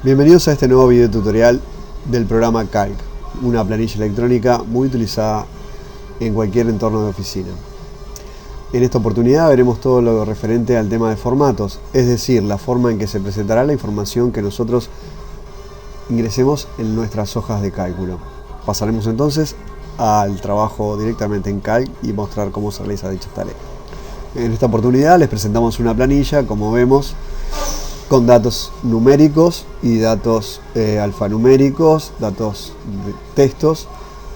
Bienvenidos a este nuevo video tutorial del programa Calc, una planilla electrónica muy utilizada en cualquier entorno de oficina. En esta oportunidad veremos todo lo referente al tema de formatos, es decir, la forma en que se presentará la información que nosotros ingresemos en nuestras hojas de cálculo. Pasaremos entonces al trabajo directamente en Calc y mostrar cómo se realiza dicha tarea. En esta oportunidad les presentamos una planilla, como vemos, con datos numéricos y datos alfanuméricos, datos de textos,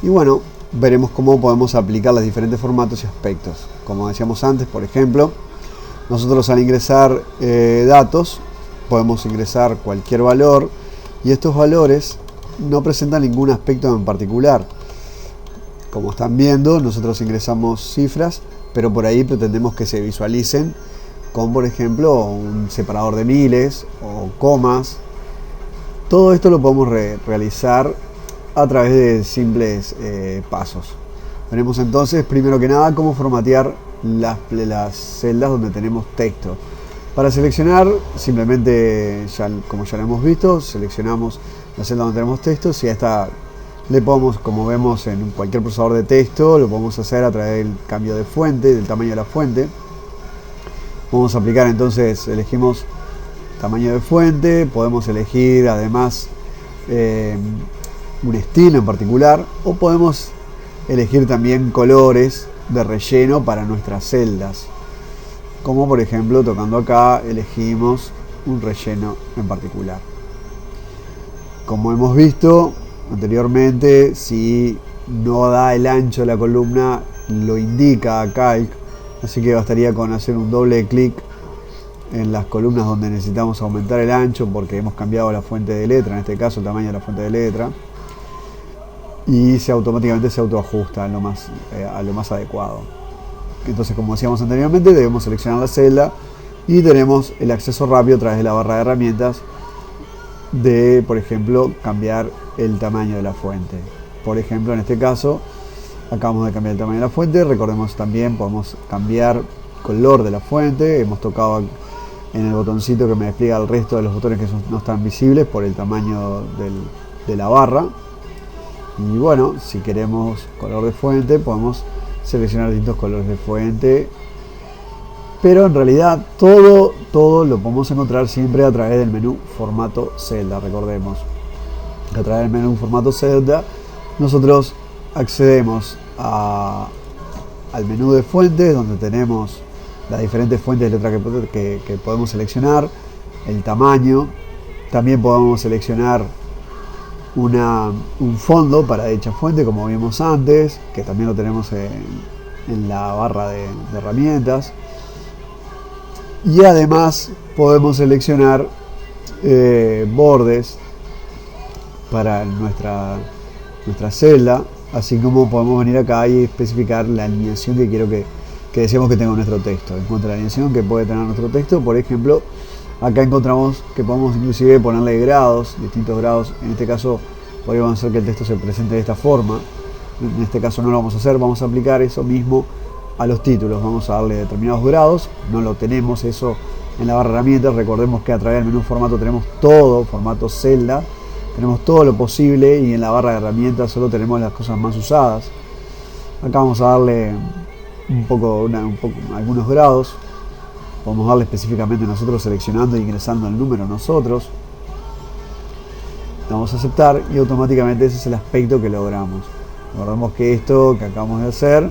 y bueno, veremos cómo podemos aplicar los diferentes formatos y aspectos. Como decíamos antes, por ejemplo, nosotros al ingresar datos podemos ingresar cualquier valor y estos valores no presentan ningún aspecto en particular. Como están viendo, nosotros ingresamos cifras, pero por ahí pretendemos que se visualicen con, por ejemplo, un separador de miles o comas. Todo esto lo podemos realizar a través de simples pasos. Veremos entonces, primero que nada, cómo formatear las celdas donde tenemos texto. Para seleccionar, simplemente, como ya lo hemos visto, seleccionamos la celda donde tenemos texto. Si a esta le podemos, como vemos en cualquier procesador de texto, lo podemos hacer a través del cambio de fuente, del tamaño de la fuente. Vamos a aplicar entonces, elegimos tamaño de fuente, podemos elegir además un estilo en particular, o podemos elegir también colores de relleno para nuestras celdas, como por ejemplo tocando acá elegimos un relleno en particular. Como hemos visto anteriormente, si no da el ancho de la columna lo indica a Calc, así que bastaría con hacer un doble clic en las columnas donde necesitamos aumentar el ancho porque hemos cambiado la fuente de letra, en este caso el tamaño de la fuente de letra, y automáticamente se autoajusta a lo más adecuado. Entonces, como decíamos anteriormente, debemos seleccionar la celda y tenemos el acceso rápido a través de la barra de herramientas de, por ejemplo, cambiar el tamaño de la fuente. Por ejemplo, en este caso acabamos de cambiar el tamaño de la fuente. Recordemos también, podemos cambiar color de la fuente. Hemos tocado en el botoncito que me despliega el resto de los botones que no están visibles por el tamaño de la barra. Y bueno, si queremos color de fuente, podemos seleccionar distintos colores de fuente. Pero en realidad todo lo podemos encontrar siempre a través del menú formato celda. Recordemos, a través del menú formato celda nosotros accedemos al menú de fuentes, donde tenemos las diferentes fuentes de letra que podemos seleccionar, el tamaño. También podemos seleccionar un fondo para dicha fuente, como vimos antes, que también lo tenemos en la barra de herramientas. Y además podemos seleccionar bordes para nuestra celda, así como podemos venir acá y especificar la alineación que deseamos que tenga nuestro texto. En cuanto a la alineación que puede tener nuestro texto, por ejemplo, acá encontramos que podemos inclusive ponerle grados, distintos grados. En este caso podríamos hacer que el texto se presente de esta forma. En este caso no lo vamos a hacer, vamos a aplicar eso mismo a los títulos. Vamos a darle determinados grados, no lo tenemos eso en la barra de herramientas. Recordemos que a través del menú formato tenemos todo, formato celda, tenemos todo lo posible, y en la barra de herramientas solo tenemos las cosas más usadas. Acá vamos a darle algunos grados. Podemos darle específicamente nosotros, seleccionando e ingresando el número nosotros. Vamos a aceptar y automáticamente ese es el aspecto que logramos. Recordemos que esto que acabamos de hacer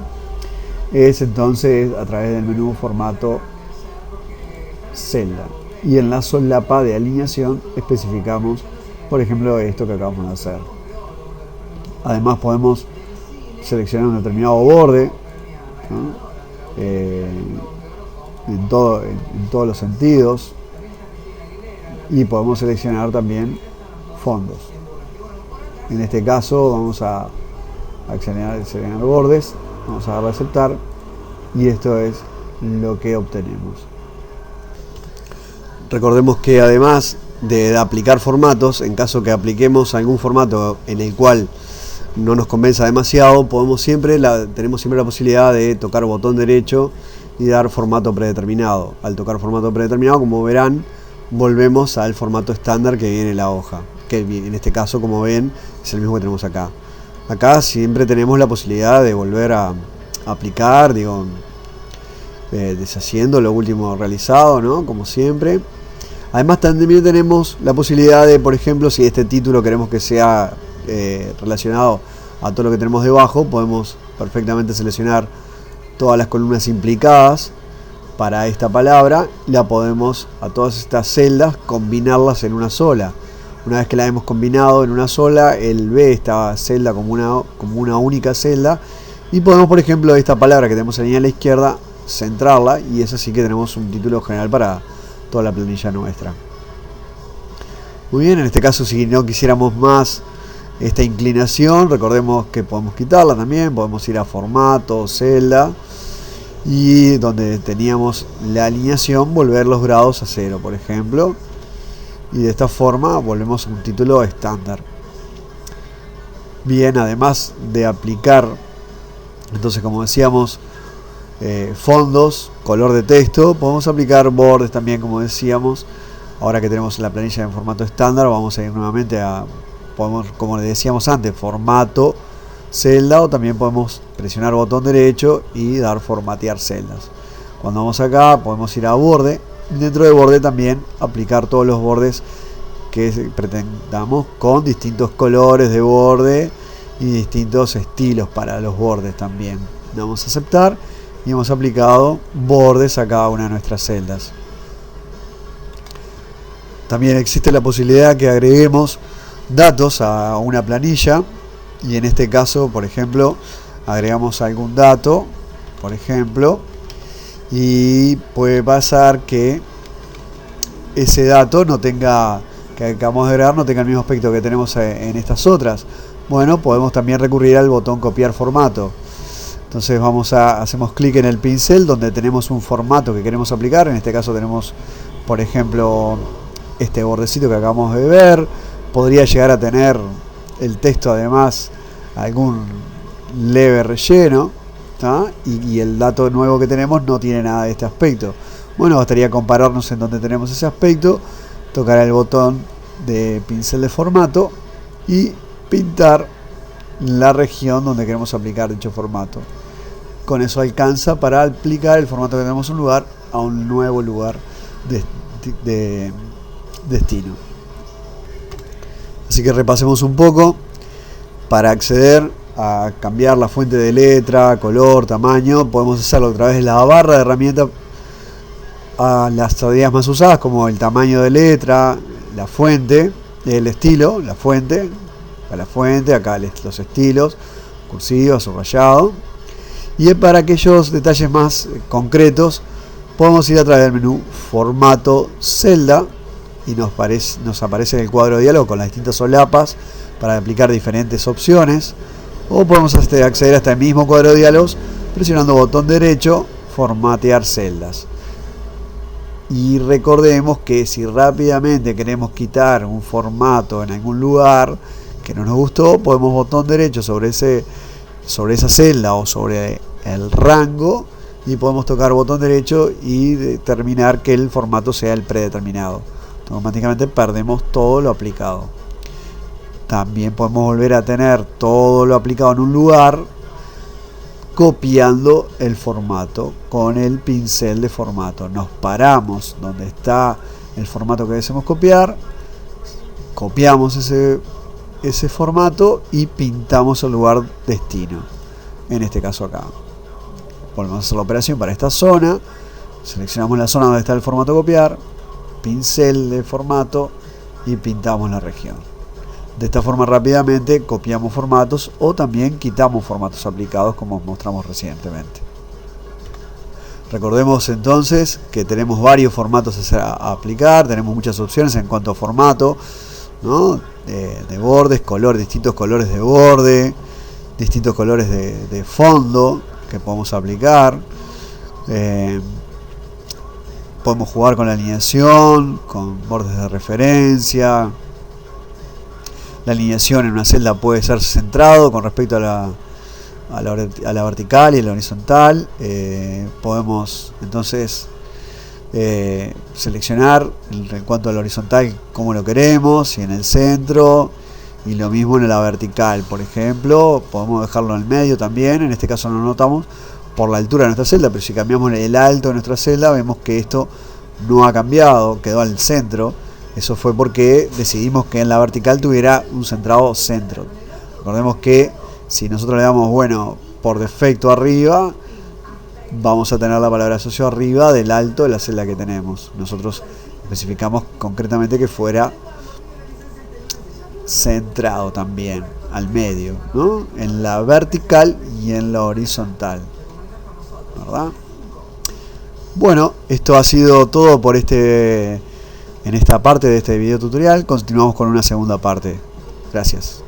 es entonces a través del menú formato celda, y en la solapa de alineación especificamos, por ejemplo, esto que acabamos de hacer. Además podemos seleccionar un determinado borde, ¿no? En todos los sentidos, y podemos seleccionar también fondos. En este caso vamos a seleccionar bordes, vamos a darle a aceptar, y esto es lo que obtenemos. Recordemos que además de aplicar formatos, en caso que apliquemos algún formato en el cual no nos convenza demasiado, tenemos siempre la posibilidad de tocar botón derecho y dar formato predeterminado. Al tocar formato predeterminado, como verán, volvemos al formato estándar que viene la hoja, que en este caso, como ven, es el mismo que tenemos acá. Acá siempre tenemos la posibilidad de volver a aplicar, digo, deshaciendo lo último realizado, ¿no? Como siempre. Además también tenemos la posibilidad de, por ejemplo, si este título queremos que sea relacionado a todo lo que tenemos debajo, podemos perfectamente seleccionar todas las columnas implicadas para esta palabra, la podemos a todas estas celdas combinarlas en una sola. Una vez que la hemos combinado en una sola, él ve esta celda como una única celda, y podemos, por ejemplo, esta palabra que tenemos en la línea a la izquierda, centrarla, y es así que tenemos un título general para toda la planilla nuestra. Muy bien, en este caso, si no quisiéramos más esta inclinación, recordemos que podemos quitarla también, podemos ir a formato, celda, y donde teníamos la alineación, volver los grados a 0, por ejemplo, y de esta forma volvemos a un título estándar. Bien, además de aplicar, entonces, como decíamos, fondos, color de texto, podemos aplicar bordes también, como decíamos. Ahora que tenemos la planilla en formato estándar, vamos a ir nuevamente a, como le decíamos antes, formato, celda, o también podemos presionar botón derecho y dar formatear celdas. Cuando vamos acá, podemos ir a borde, y dentro de borde también aplicar todos los bordes que pretendamos, con distintos colores de borde y distintos estilos para los bordes también. Damos a aceptar y hemos aplicado bordes a cada una de nuestras celdas. También existe la posibilidad que agreguemos datos a una planilla, y en este caso, por ejemplo, agregamos algún dato, por ejemplo, y puede pasar que ese dato no tenga, que acabamos de agregar, no tenga el mismo aspecto que tenemos en estas otras. Bueno, podemos también recurrir al botón copiar formato. Entonces hacemos clic en el pincel donde tenemos un formato que queremos aplicar. En este caso tenemos, por ejemplo, este bordecito que acabamos de ver. Podría llegar a tener el texto, además, algún leve relleno, ¿tá? Y el dato nuevo que tenemos no tiene nada de este aspecto. Bueno, bastaría compararnos en donde tenemos ese aspecto, tocar el botón de pincel de formato y pintar la región donde queremos aplicar dicho formato. Con eso alcanza para aplicar el formato que tenemos en un lugar a un nuevo lugar de destino. Así que repasemos un poco. Para acceder a cambiar la fuente de letra, color, tamaño, podemos hacerlo a través de la barra de herramientas a las tareas más usadas, como el tamaño de letra, la fuente, el estilo, la fuente, acá los estilos, cursiva, subrayado. Y para aquellos detalles más concretos, podemos ir a través del menú formato celda, y nos aparece el cuadro de diálogo con las distintas solapas para aplicar diferentes opciones, o podemos acceder a este mismo cuadro de diálogos presionando botón derecho, formatear celdas. Y recordemos que si rápidamente queremos quitar un formato en algún lugar que no nos gustó, podemos botón derecho sobre esa celda o sobre el rango, y podemos tocar botón derecho y determinar que el formato sea el predeterminado. Automáticamente perdemos todo lo aplicado. También podemos volver a tener todo lo aplicado en un lugar copiando el formato con el pincel de formato. Nos paramos donde está el formato que deseamos copiar, copiamos ese formato y pintamos el lugar destino. En este caso acá. Volvemos a hacer la operación para esta zona. Seleccionamos la zona donde está el formato copiar, pincel de formato y pintamos la región. De esta forma rápidamente copiamos formatos o también quitamos formatos aplicados, como mostramos recientemente. Recordemos entonces que tenemos varios formatos a aplicar, tenemos muchas opciones en cuanto a formato, ¿no? De bordes, distintos colores de borde, distintos colores de fondo que podemos aplicar. Podemos jugar con la alineación, con bordes de referencia. La alineación en una celda puede ser centrado con respecto a la vertical y a la horizontal. Podemos entonces seleccionar en cuanto al horizontal como lo queremos y en el centro, y lo mismo en la vertical. Por ejemplo, podemos dejarlo en el medio también. En este caso no lo notamos por la altura de nuestra celda, pero si cambiamos el alto de nuestra celda vemos que esto no ha cambiado, quedó al centro. Eso fue porque decidimos que en la vertical tuviera un centrado centro. Recordemos que si nosotros le damos, bueno, por defecto arriba, vamos a tener la palabra asocio arriba del alto de la celda que tenemos. Nosotros especificamos concretamente que fuera centrado también, al medio, ¿no? En la vertical y en la horizontal, ¿verdad? Bueno, esto ha sido todo por en esta parte de este video tutorial. Continuamos con una segunda parte. Gracias.